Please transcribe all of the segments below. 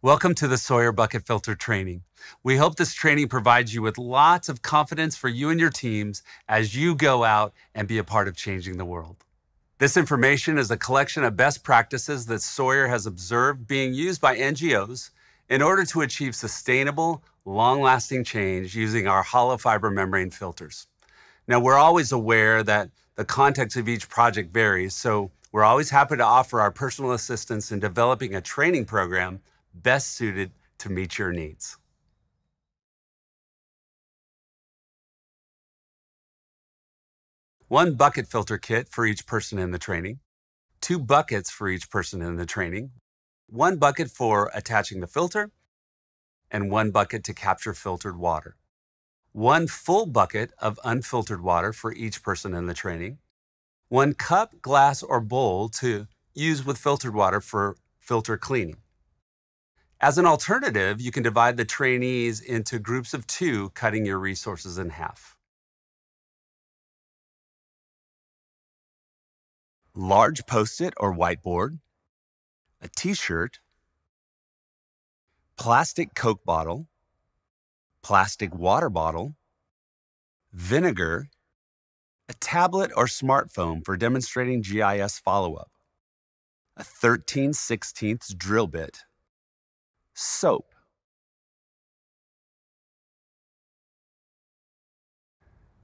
Welcome to the Sawyer Bucket Filter Training. We hope this training provides you with lots of confidence for you and your teams as you go out and be a part of changing the world. This information is a collection of best practices that Sawyer has observed being used by NGOs in order to achieve sustainable, long-lasting change using our hollow fiber membrane filters. Now, we're always aware that the context of each project varies, so we're always happy to offer our personal assistance in developing a training program best suited to meet your needs. One bucket filter kit for each person in the training, 2 buckets for each person in the training, 1 bucket for attaching the filter, and 1 bucket to capture filtered water. 1 full bucket of unfiltered water for each person in the training, 1 cup, glass, or bowl to use with filtered water for filter cleaning. As an alternative, you can divide the trainees into groups of 2, cutting your resources in half. Large Post-it or whiteboard, a t-shirt, plastic Coke bottle, plastic water bottle, vinegar, a tablet or smartphone for demonstrating GIS follow-up, a 13/16 drill bit, soap.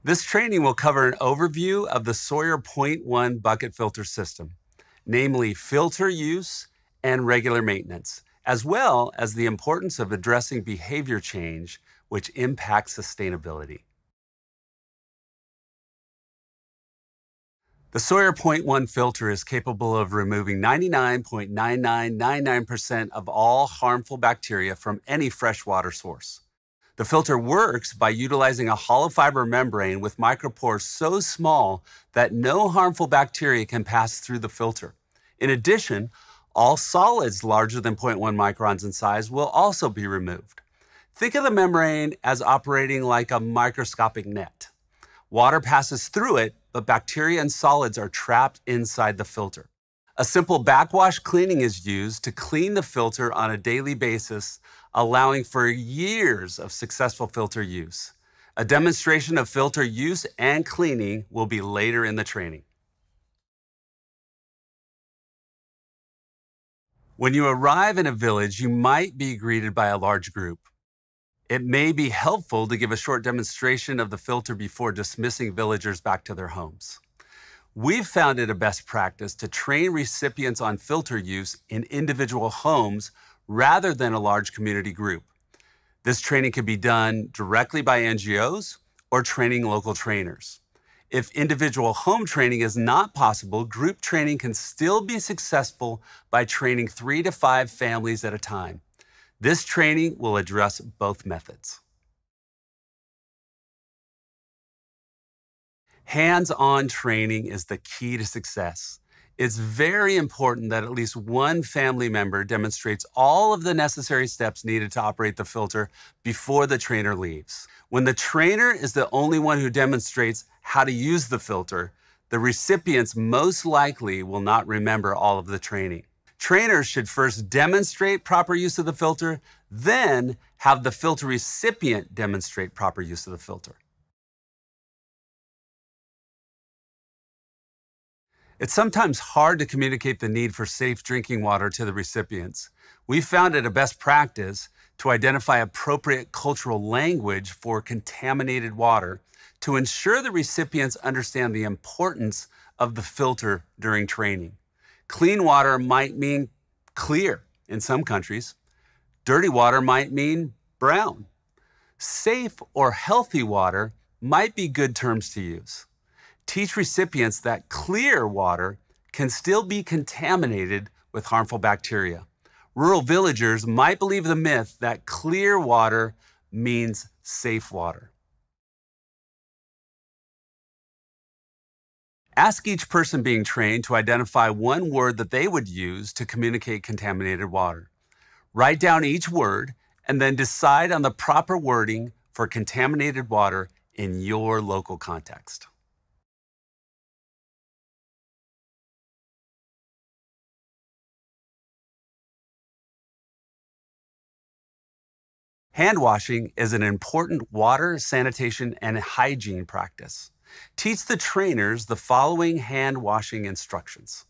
This training will cover an overview of the Sawyer Point 1 bucket filter system, namely filter use and regular maintenance, as well as the importance of addressing behavior change, which impacts sustainability. The Sawyer Point 1 filter is capable of removing 99.9999% of all harmful bacteria from any freshwater source. The filter works by utilizing a hollow fiber membrane with micropores so small that no harmful bacteria can pass through the filter. In addition, all solids larger than 0.1 microns in size will also be removed. Think of the membrane as operating like a microscopic net. Water passes through it, but bacteria and solids are trapped inside the filter. A simple backwash cleaning is used to clean the filter on a daily basis, allowing for years of successful filter use. A demonstration of filter use and cleaning will be later in the training. When you arrive in a village, you might be greeted by a large group. It may be helpful to give a short demonstration of the filter before dismissing villagers back to their homes. We've found it a best practice to train recipients on filter use in individual homes rather than a large community group. This training can be done directly by NGOs or training local trainers. If individual home training is not possible, group training can still be successful by training 3 to 5 families at a time. This training will address both methods. Hands-on training is the key to success. It's very important that at least one family member demonstrates all of the necessary steps needed to operate the filter before the trainer leaves. When the trainer is the only one who demonstrates how to use the filter, the recipients most likely will not remember all of the training. Trainers should first demonstrate proper use of the filter, then have the filter recipient demonstrate proper use of the filter. It's sometimes hard to communicate the need for safe drinking water to the recipients. We found it a best practice to identify appropriate cultural language for contaminated water to ensure the recipients understand the importance of the filter during training. Clean water might mean clear in some countries. Dirty water might mean brown. Safe or healthy water might be good terms to use. Teach recipients that clear water can still be contaminated with harmful bacteria. Rural villagers might believe the myth that clear water means safe water. Ask each person being trained to identify one word that they would use to communicate contaminated water. Write down each word and then decide on the proper wording for contaminated water in your local context. Hand washing is an important water, sanitation, and hygiene practice. Teach the trainers the following hand washing instructions.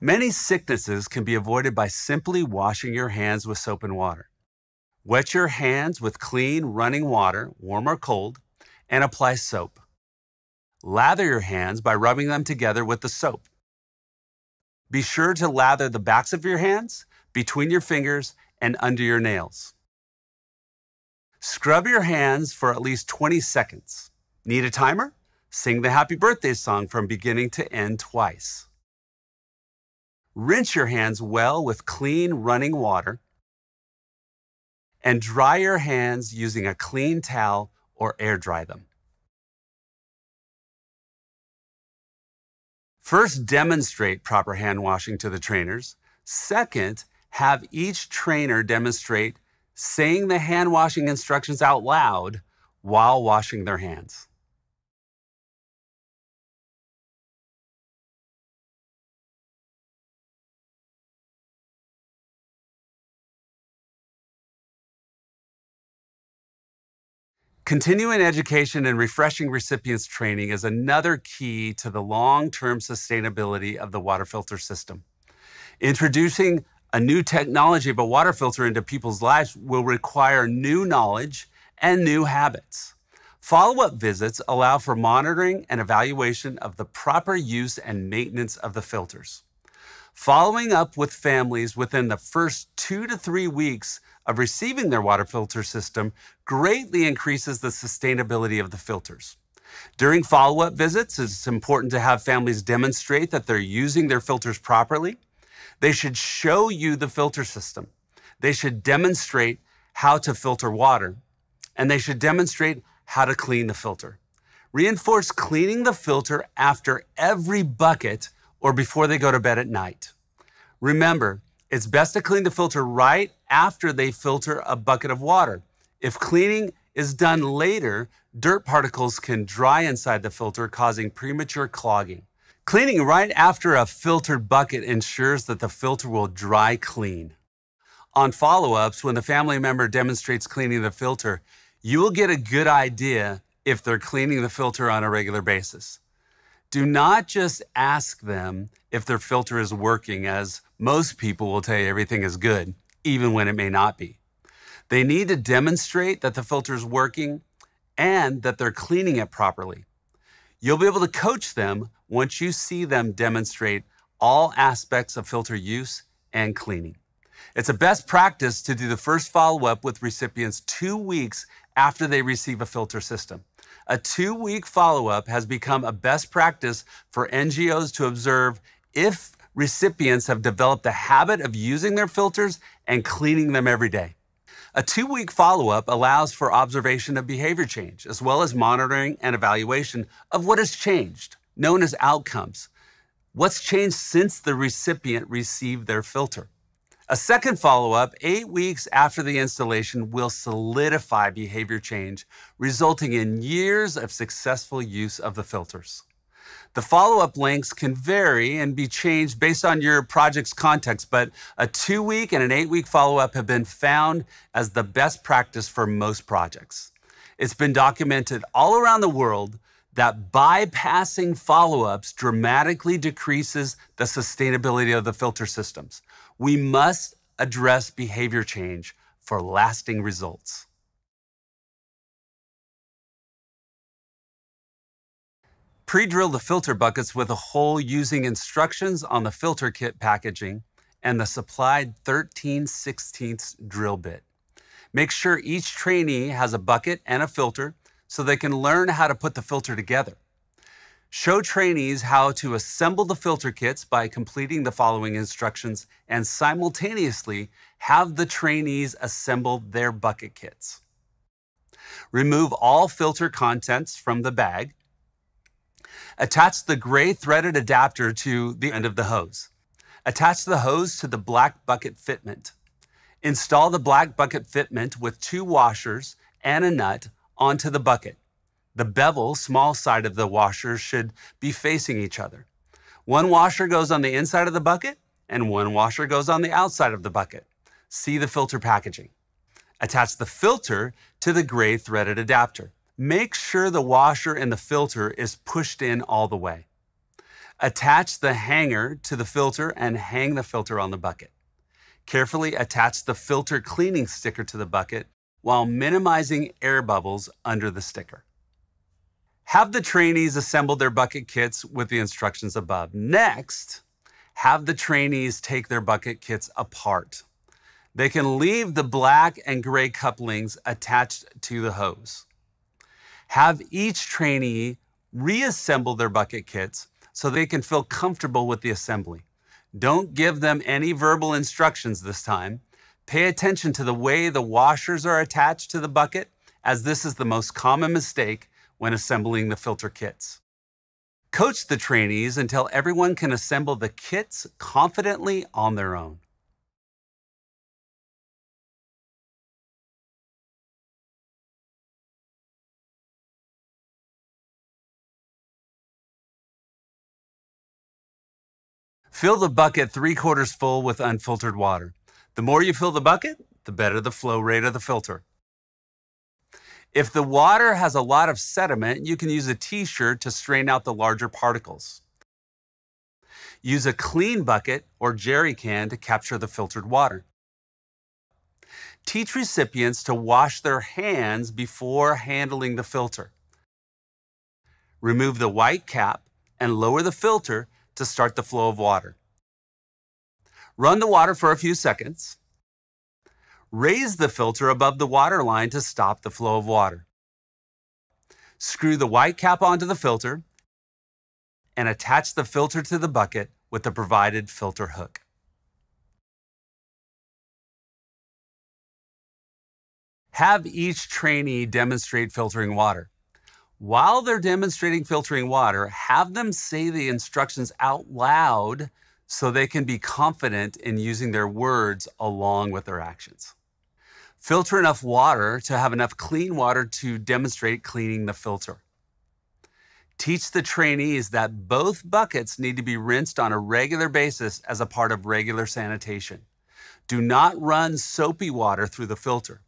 Many sicknesses can be avoided by simply washing your hands with soap and water. Wet your hands with clean running water, warm or cold, and apply soap. Lather your hands by rubbing them together with the soap. Be sure to lather the backs of your hands, between your fingers, and under your nails. Scrub your hands for at least 20 seconds. Need a timer? Sing the happy birthday song from beginning to end twice. Rinse your hands well with clean running water and dry your hands using a clean towel or air dry them. First, demonstrate proper hand washing to the trainers. Second, have each trainer demonstrate saying the hand washing instructions out loud while washing their hands. Continuing education and refreshing recipients training is another key to the long-term sustainability of the water filter system. Introducing a new technology of a water filter into people's lives will require new knowledge and new habits. Follow-up visits allow for monitoring and evaluation of the proper use and maintenance of the filters. Following up with families within the first 2 to 3 weeks of receiving their water filter system greatly increases the sustainability of the filters. During follow-up visits, it's important to have families demonstrate that they're using their filters properly. They should show you the filter system. They should demonstrate how to filter water, and they should demonstrate how to clean the filter. Reinforce cleaning the filter after every bucket or before they go to bed at night. Remember, it's best to clean the filter right after they filter a bucket of water. If cleaning is done later, dirt particles can dry inside the filter, causing premature clogging. Cleaning right after a filtered bucket ensures that the filter will dry clean. On follow-ups, when the family member demonstrates cleaning the filter, you will get a good idea if they're cleaning the filter on a regular basis. Do not just ask them if their filter is working, as most people will tell you everything is good, even when it may not be. They need to demonstrate that the filter is working and that they're cleaning it properly. You'll be able to coach them once you see them demonstrate all aspects of filter use and cleaning. It's a best practice to do the first follow-up with recipients 2 weeks after they receive a filter system. A 2-week follow-up has become a best practice for NGOs to observe if recipients have developed a habit of using their filters and cleaning them every day. A 2-week follow-up allows for observation of behavior change, as well as monitoring and evaluation of what has changed, known as outcomes. What's changed since the recipient received their filter? A second follow-up, 8 weeks after the installation, will solidify behavior change, resulting in years of successful use of the filters. The follow-up lengths can vary and be changed based on your project's context, but a 2-week and an 8-week follow-up have been found as the best practice for most projects. It's been documented all around the world that bypassing follow-ups dramatically decreases the sustainability of the filter systems. We must address behavior change for lasting results. Pre-drill the filter buckets with a hole using instructions on the filter kit packaging and the supplied 13/16 drill bit. Make sure each trainee has a bucket and a filter so they can learn how to put the filter together. Show trainees how to assemble the filter kits by completing the following instructions and simultaneously have the trainees assemble their bucket kits. Remove all filter contents from the bag. Attach the gray threaded adapter to the end of the hose. Attach the hose to the black bucket fitment. Install the black bucket fitment with 2 washers and a nut onto the bucket. The bevel, small side of the washer, should be facing each other. One washer goes on the inside of the bucket and one washer goes on the outside of the bucket. See the filter packaging. Attach the filter to the gray threaded adapter. Make sure the washer in the filter is pushed in all the way. Attach the hanger to the filter and hang the filter on the bucket. Carefully attach the filter cleaning sticker to the bucket while minimizing air bubbles under the sticker. Have the trainees assemble their bucket kits with the instructions above. Next, have the trainees take their bucket kits apart. They can leave the black and gray couplings attached to the hose. Have each trainee reassemble their bucket kits so they can feel comfortable with the assembly. Don't give them any verbal instructions this time. Pay attention to the way the washers are attached to the bucket, as this is the most common mistake when assembling the filter kits. Coach the trainees until everyone can assemble the kits confidently on their own. Fill the bucket 3/4 full with unfiltered water. The more you fill the bucket, the better the flow rate of the filter. If the water has a lot of sediment, you can use a t-shirt to strain out the larger particles. Use a clean bucket or jerry can to capture the filtered water. Teach recipients to wash their hands before handling the filter. Remove the white cap and lower the filter to start the flow of water. Run the water for a few seconds. Raise the filter above the water line to stop the flow of water. Screw the white cap onto the filter and attach the filter to the bucket with the provided filter hook. Have each trainee demonstrate filtering water. While they're demonstrating filtering water, have them say the instructions out loud so they can be confident in using their words along with their actions. Filter enough water to have enough clean water to demonstrate cleaning the filter. Teach the trainees that both buckets need to be rinsed on a regular basis as a part of regular sanitation. Do not run soapy water through the filter.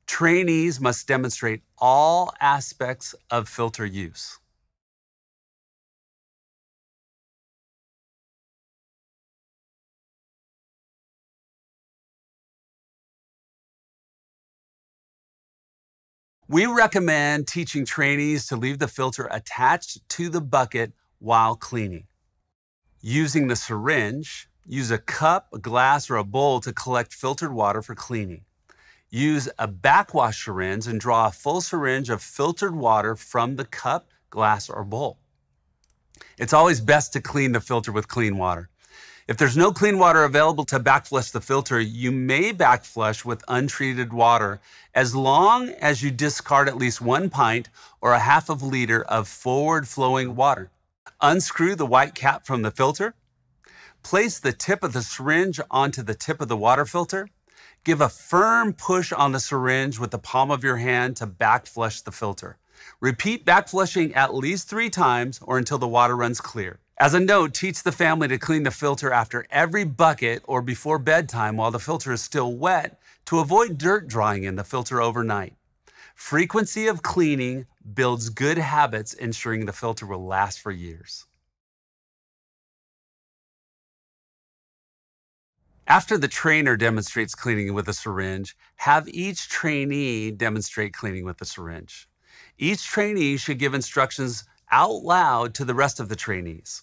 Trainees must demonstrate all aspects of filter use. We recommend teaching trainees to leave the filter attached to the bucket while cleaning. Using the syringe, use a cup, a glass, or a bowl to collect filtered water for cleaning. Use a backwash syringe and draw a full syringe of filtered water from the cup, glass, or bowl. It's always best to clean the filter with clean water. If there's no clean water available to backflush the filter, you may backflush with untreated water as long as you discard at least 1 pint or a half of liter of forward-flowing water. Unscrew the white cap from the filter. Place the tip of the syringe onto the tip of the water filter. Give a firm push on the syringe with the palm of your hand to backflush the filter. Repeat backflushing at least 3 times or until the water runs clear. As a note, teach the family to clean the filter after every bucket or before bedtime while the filter is still wet to avoid dirt drying in the filter overnight. Frequency of cleaning builds good habits, ensuring the filter will last for years. After the trainer demonstrates cleaning with a syringe, have each trainee demonstrate cleaning with the syringe. Each trainee should give instructions out loud to the rest of the trainees.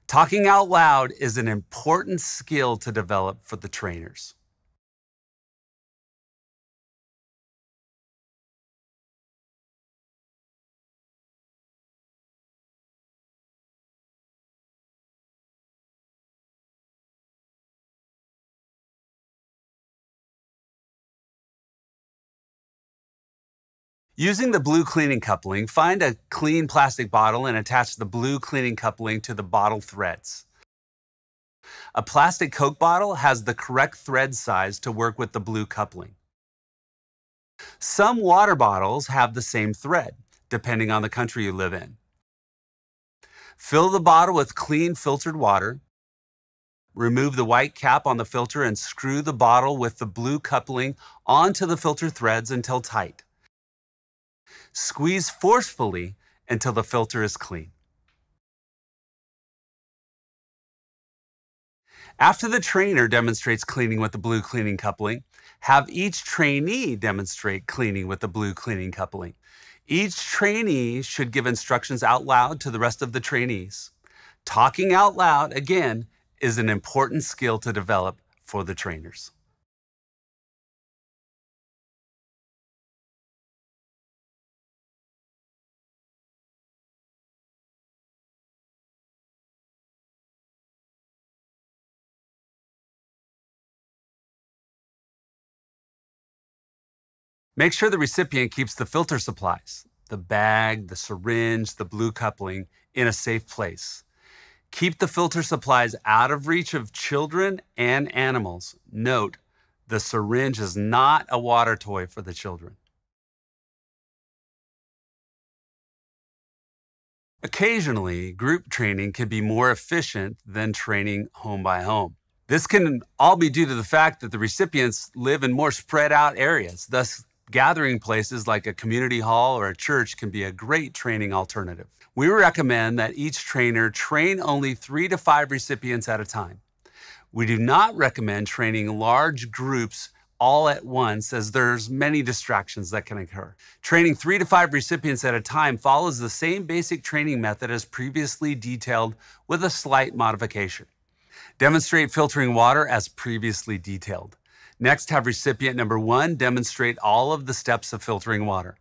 Talking out loud is an important skill to develop for the trainers. Using the blue cleaning coupling, find a clean plastic bottle and attach the blue cleaning coupling to the bottle threads. A plastic Coke bottle has the correct thread size to work with the blue coupling. Some water bottles have the same thread, depending on the country you live in. Fill the bottle with clean filtered water. Remove the white cap on the filter and screw the bottle with the blue coupling onto the filter threads until tight. Squeeze forcefully until the filter is clean. After the trainer demonstrates cleaning with the blue cleaning coupling, have each trainee demonstrate cleaning with the blue cleaning coupling. Each trainee should give instructions out loud to the rest of the trainees. Talking out loud, again, is an important skill to develop for the trainers. Make sure the recipient keeps the filter supplies, the bag, the syringe, the blue coupling, in a safe place. Keep the filter supplies out of reach of children and animals. Note, the syringe is not a water toy for the children. Occasionally, group training can be more efficient than training home by home. This can all be due to the fact that the recipients live in more spread out areas. Thus, gathering places like a community hall or a church can be a great training alternative. We recommend that each trainer train only 3 to 5 recipients at a time. We do not recommend training large groups all at once, as there's many distractions that can occur. Training 3 to 5 recipients at a time follows the same basic training method as previously detailed with a slight modification. Demonstrate filtering water as previously detailed. Next, have recipient number 1 demonstrate all of the steps of filtering water.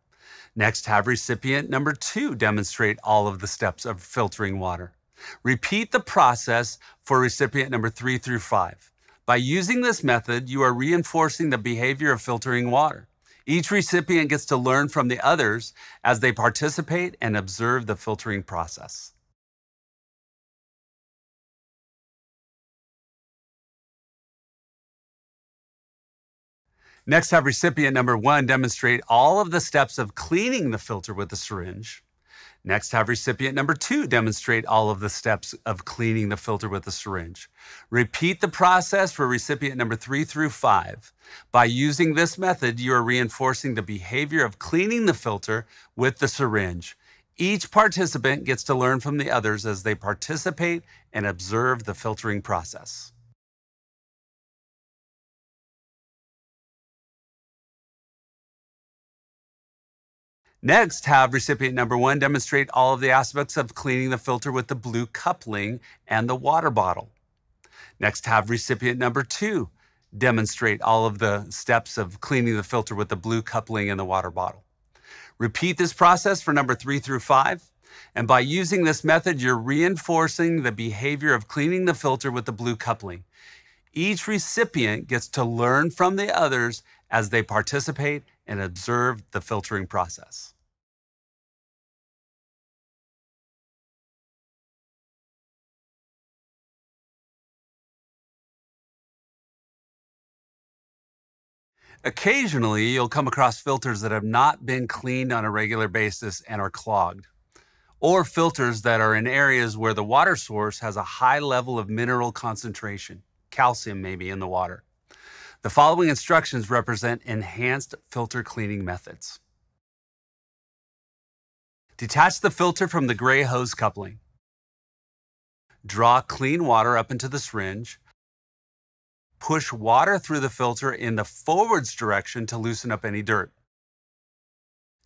Next, have recipient number 2 demonstrate all of the steps of filtering water. Repeat the process for recipient number 3 through 5. By using this method, you are reinforcing the behavior of filtering water. Each recipient gets to learn from the others as they participate and observe the filtering process. Next, have recipient number 1 demonstrate all of the steps of cleaning the filter with a syringe. Next, have recipient number 2 demonstrate all of the steps of cleaning the filter with a syringe. Repeat the process for recipient number 3 through 5. By using this method, you are reinforcing the behavior of cleaning the filter with the syringe. Each participant gets to learn from the others as they participate and observe the filtering process. Next, have recipient number 1 demonstrate all of the aspects of cleaning the filter with the blue coupling and the water bottle. Next, have recipient number 2 demonstrate all of the steps of cleaning the filter with the blue coupling and the water bottle. Repeat this process for number 3 through 5. And by using this method, you're reinforcing the behavior of cleaning the filter with the blue coupling. Each recipient gets to learn from the others as they participate and observe the filtering process. Occasionally, you'll come across filters that have not been cleaned on a regular basis and are clogged, or filters that are in areas where the water source has a high level of mineral concentration, calcium maybe in the water. The following instructions represent enhanced filter cleaning methods. Detach the filter from the gray hose coupling. Draw clean water up into the syringe. Push water through the filter in the forwards direction to loosen up any dirt.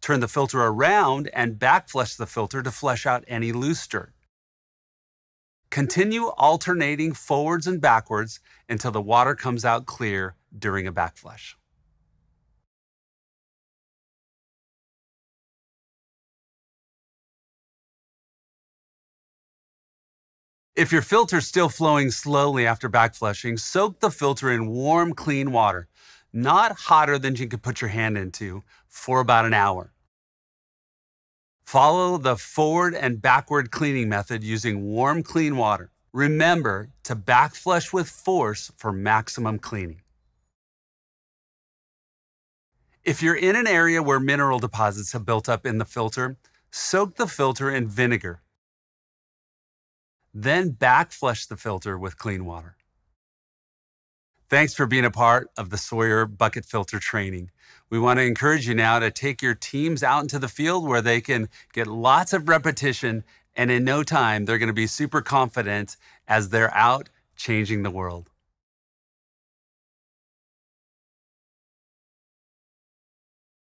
Turn the filter around and backflush the filter to flush out any loose dirt. Continue alternating forwards and backwards until the water comes out clear during a backflush. If your filter is still flowing slowly after backflushing, soak the filter in warm, clean water, not hotter than you can put your hand into, for about an hour. Follow the forward and backward cleaning method using warm, clean water. Remember to backflush with force for maximum cleaning. If you're in an area where mineral deposits have built up in the filter, soak the filter in vinegar. Then backflush the filter with clean water. Thanks for being a part of the Sawyer bucket filter training. We want to encourage you now to take your teams out into the field where they can get lots of repetition, and in no time, they're going to be super confident as they're out changing the world.